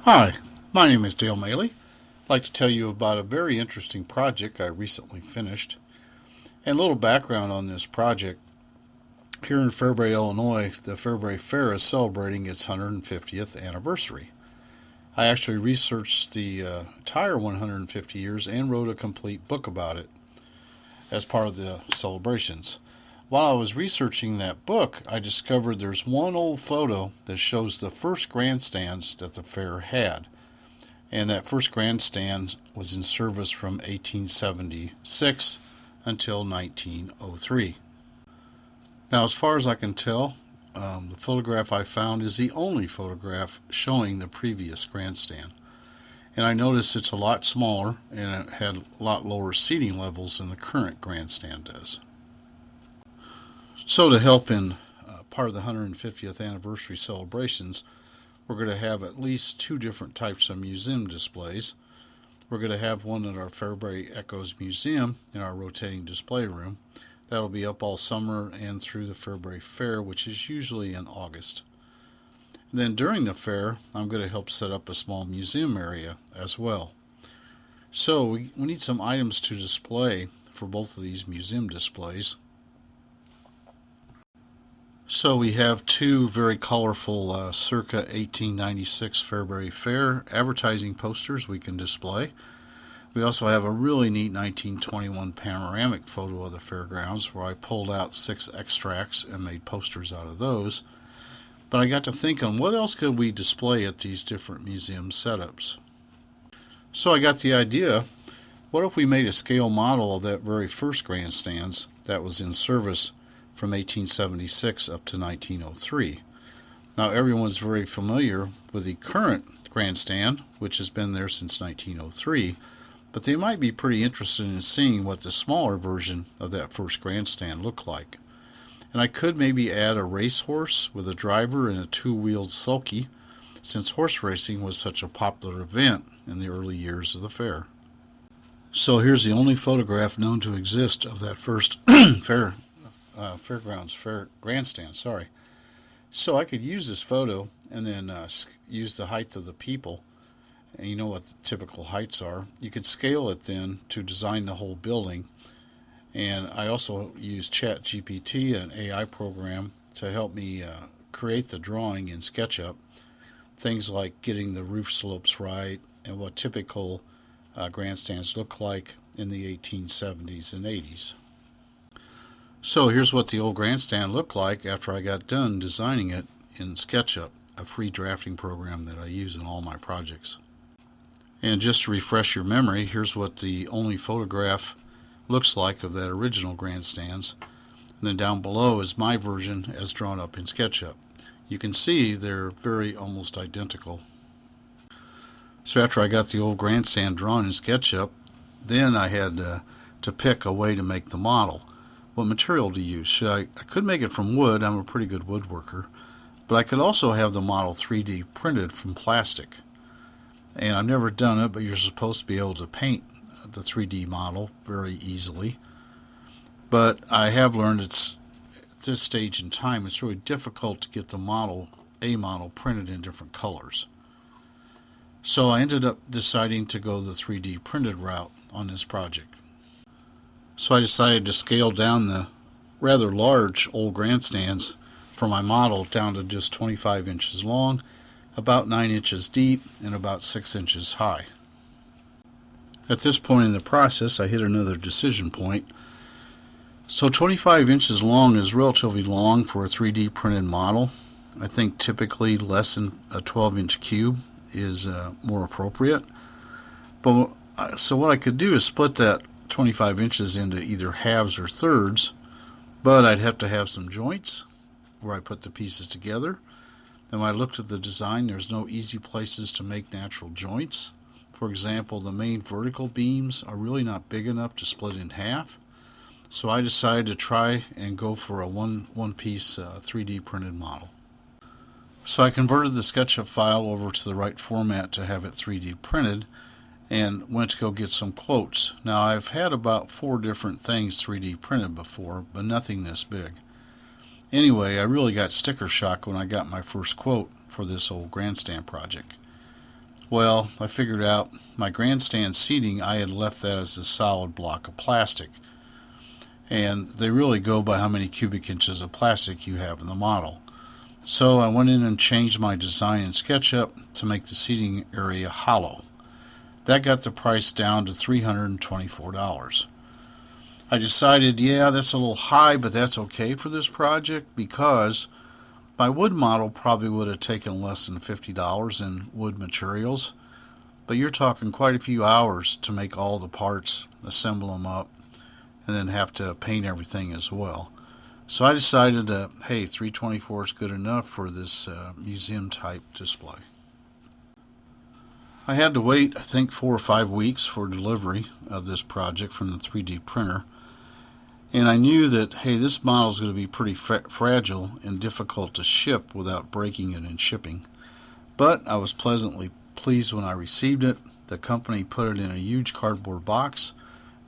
Hi, my name is Dale Maley. I'd like to tell you about a very interesting project I recently finished. And a little background on this project. Here in Fairbury, Illinois, the Fairbury Fair is celebrating its 150th anniversary. I actually researched the entire 150 years and wrote a complete book about it as part of the celebrations. While I was researching that book, I discovered there's one old photo that shows the first grandstands that the fair had. And that first grandstand was in service from 1876 until 1903. Now, as far as I can tell, the photograph I found is the only photograph showing the previous grandstand. And I noticed it's a lot smaller and it had a lot lower seating levels than the current grandstand does. So to help in part of the 150th anniversary celebrations, we're going to have at least two different types of museum displays. We're going to have one at our Fairbury Echoes Museum in our rotating display room. That'll be up all summer and through the Fairbury Fair, which is usually in August. Then during the fair, I'm going to help set up a small museum area as well. So we need some items to display for both of these museum displays. So we have two very colorful circa 1896 Fairbury Fair advertising posters we can display. We also have a really neat 1921 panoramic photo of the fairgrounds where I pulled out 6 extracts and made posters out of those. But I got to thinking, what else could we display at these different museum setups? So I got the idea, what if we made a scale model of that very first grandstands that was in service from 1876 up to 1903. Now everyone's very familiar with the current grandstand, which has been there since 1903, but they might be pretty interested in seeing what the smaller version of that first grandstand looked like. And I could maybe add a racehorse with a driver and a 2-wheeled sulky, since horse racing was such a popular event in the early years of the fair. So here's the only photograph known to exist of that first fair grandstand. So I could use this photo and then use the height of the people, and you know what the typical heights are. You could scale it then to design the whole building. And I also use ChatGPT, an AI program, to help me create the drawing in SketchUp. Things like getting the roof slopes right and what typical grandstands look like in the 1870s and 80s. So here's what the old grandstand looked like after I got done designing it in SketchUp, a free drafting program that I use in all my projects. And just to refresh your memory, here's what the only photograph looks like of that original grandstands. And then down below is my version as drawn up in SketchUp. You can see they're very almost identical. So after I got the old grandstand drawn in SketchUp, then I had to pick a way to make the model. What material to use? I could make it from wood. I'm a pretty good woodworker. But I could also have the model 3D printed from plastic. And I've never done it, but you're supposed to be able to paint the 3D model very easily. But I have learned at this stage in time, it's really difficult to get the model printed in different colors. So I ended up deciding to go the 3D printed route on this project. So I decided to scale down the rather large old grandstands for my model down to just 25 inches long, about 9 inches deep, and about 6 inches high. At this point in the process, I hit another decision point. So 25 inches long is relatively long for a 3D printed model. I think typically less than a 12-inch cube is more appropriate. So what I could do is split that 25 inches into either halves or thirds, but I'd have to have some joints where I put the pieces together. And when I looked at the design, there's no easy places to make natural joints. For example, the main vertical beams are really not big enough to split in half. So I decided to try and go for a one-piece 3D printed model. So I converted the SketchUp file over to the right format to have it 3D printed, and went to go get some quotes. Now I've had about 4 different things 3D printed before, but nothing this big. Anyway, I really got sticker shock when I got my first quote for this old grandstand project. Well, I figured out my grandstand seating, I had left that as a solid block of plastic. And they really go by how many cubic inches of plastic you have in the model. So I went in and changed my design in SketchUp to make the seating area hollow. That got the price down to $324. I decided, yeah, that's a little high, but that's okay for this project because my wood model probably would have taken less than $50 in wood materials. But you're talking quite a few hours to make all the parts, assemble them up, and then have to paint everything as well. So I decided that, hey, $324 is good enough for this museum type display. I had to wait, I think, 4 or 5 weeks for delivery of this project from the 3D printer. And I knew that, hey, this model is going to be pretty fragile and difficult to ship without breaking it in shipping. But I was pleasantly pleased when I received it. The company put it in a huge cardboard box.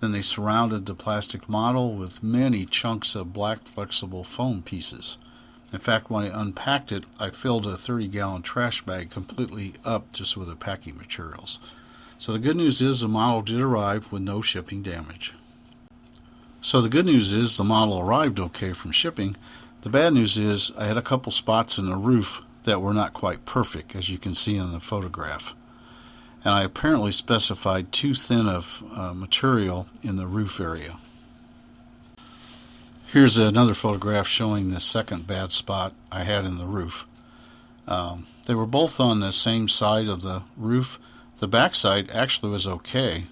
Then they surrounded the plastic model with many chunks of black flexible foam pieces. In fact, when I unpacked it, I filled a 30-gallon trash bag completely up just with the packing materials. So the good news is the model did arrive with no shipping damage. So the good news is the model arrived okay from shipping. The bad news is I had a couple spots in the roof that were not quite perfect, as you can see in the photograph. And I apparently specified too thin of material in the roof area. Here's another photograph showing the second bad spot I had in the roof. They were both on the same side of the roof. The back side actually was okay.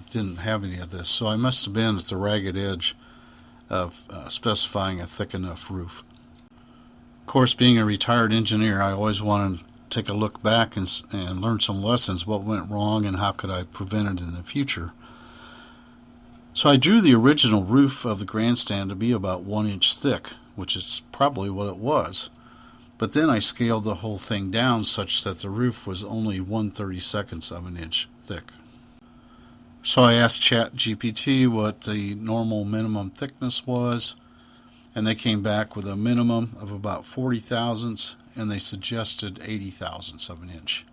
Didn't have any of this, so I must have been at the ragged edge of specifying a thick enough roof. Of course, being a retired engineer, I always wanted to take a look back and learn some lessons, what went wrong and how could I prevent it in the future. So I drew the original roof of the grandstand to be about 1 inch thick, which is probably what it was. But then I scaled the whole thing down such that the roof was only 1/32 of an inch thick. So I asked ChatGPT what the normal minimum thickness was, and they came back with a minimum of about 40 thousandths, and they suggested 80 thousandths of an inch.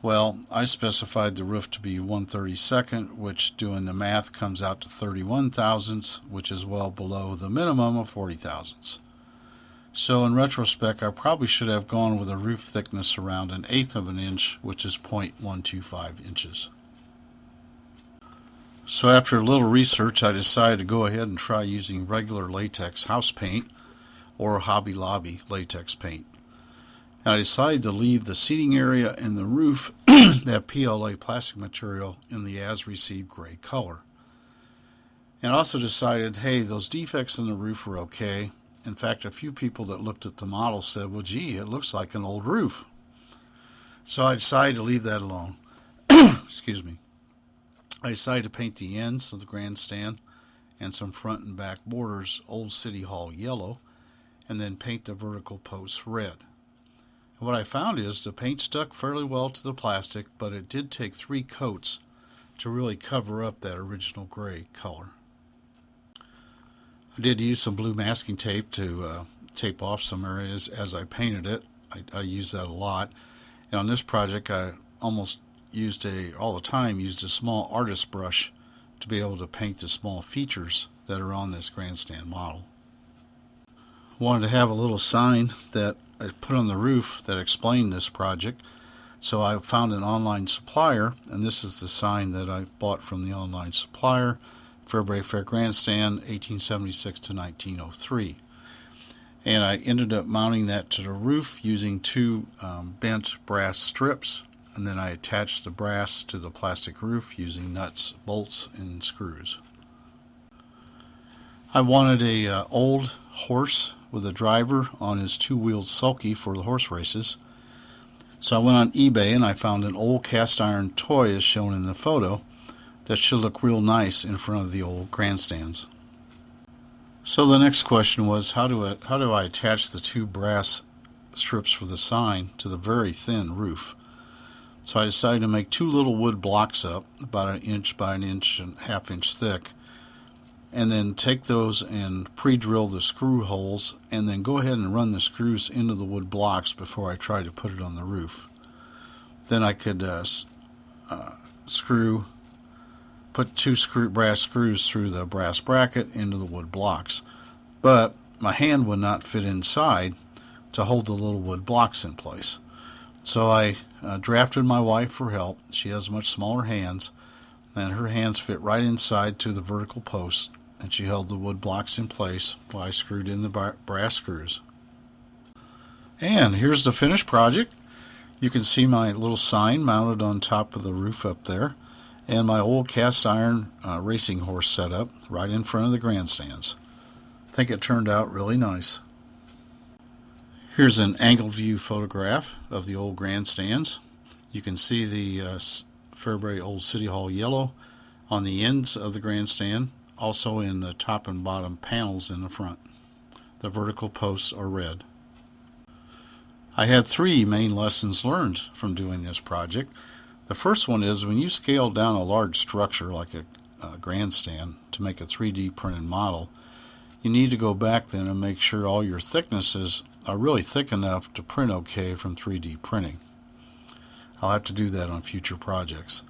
Well, I specified the roof to be 1/32, which doing the math comes out to 31 thousandths, which is well below the minimum of 40 thousandths. So in retrospect, I probably should have gone with a roof thickness around 1/8 of an inch, which is 0.125 inches. So after a little research, I decided to go ahead and try using regular latex house paint or Hobby Lobby latex paint. And I decided to leave the seating area and the roof that PLA plastic material in the as-received gray color. And also decided, hey, those defects in the roof were okay. In fact, a few people that looked at the model said, well, gee, it looks like an old roof. So I decided to leave that alone. Excuse me. I decided to paint the ends of the grandstand and some front and back borders Old City Hall yellow, and then paint the vertical posts red. And what I found is the paint stuck fairly well to the plastic, but it did take 3 coats to really cover up that original gray color. I did use some blue masking tape to tape off some areas as I painted it. I use that a lot. And on this project, I almost used a small artist brush to be able to paint the small features that are on this grandstand model. Wanted to have a little sign that I put on the roof that explained this project, so I found an online supplier, and this is the sign that I bought from the online supplier, Fairbury Fair Grandstand, 1876 to 1903. And I ended up mounting that to the roof using 2 bent brass strips, and then I attached the brass to the plastic roof using nuts, bolts, and screws. I wanted a old horse with a driver on his 2-wheeled sulky for the horse races. So I went on eBay and I found an old cast iron toy as shown in the photo that should look real nice in front of the old grandstands. So the next question was, how do I attach the 2 brass strips for the sign to the very thin roof? So I decided to make 2 little wood blocks up, about 1 inch by 1.5 inch thick, and then take those and pre-drill the screw holes, and then go ahead and run the screws into the wood blocks before I try to put it on the roof. then I could put two brass screws through the brass bracket into the wood blocks. But my hand would not fit inside to hold the little wood blocks in place. So I drafted my wife for help. She has much smaller hands, and her hands fit right inside to the vertical posts, and she held the wood blocks in place while I screwed in the brass screws. And here's the finished project. You can see my little sign mounted on top of the roof up there, and my old cast iron racing horse setup right in front of the grandstands. I think it turned out really nice. Here's an angled view photograph of the old grandstands. You can see the Fairbury Old City Hall yellow on the ends of the grandstand, also in the top and bottom panels in the front. The vertical posts are red. I had 3 main lessons learned from doing this project. The first one is when you scale down a large structure like a grandstand to make a 3D printed model, you need to go back then and make sure all your thicknesses are really thick enough to print okay from 3D printing. I'll have to do that on future projects.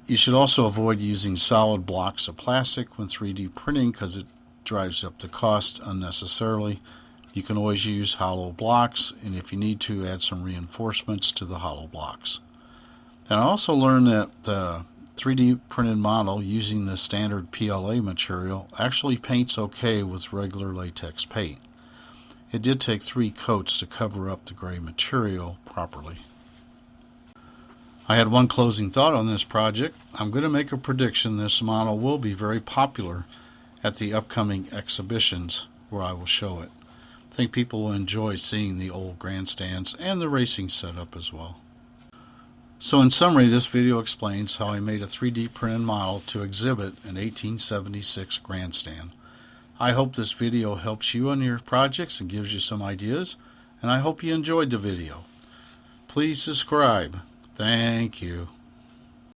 You should also avoid using solid blocks of plastic when 3D printing because it drives up the cost unnecessarily. You can always use hollow blocks, and if you need to, add some reinforcements to the hollow blocks. And I also learned that the 3D printed model using the standard PLA material actually paints okay with regular latex paint. It did take 3 coats to cover up the gray material properly. I had one closing thought on this project. I'm going to make a prediction this model will be very popular at the upcoming exhibitions where I will show it. I think people will enjoy seeing the old grandstands and the racing setup as well. So in summary, this video explains how I made a 3D printed model to exhibit an 1876 grandstand. I hope this video helps you on your projects and gives you some ideas, and I hope you enjoyed the video. Please subscribe. Thank you.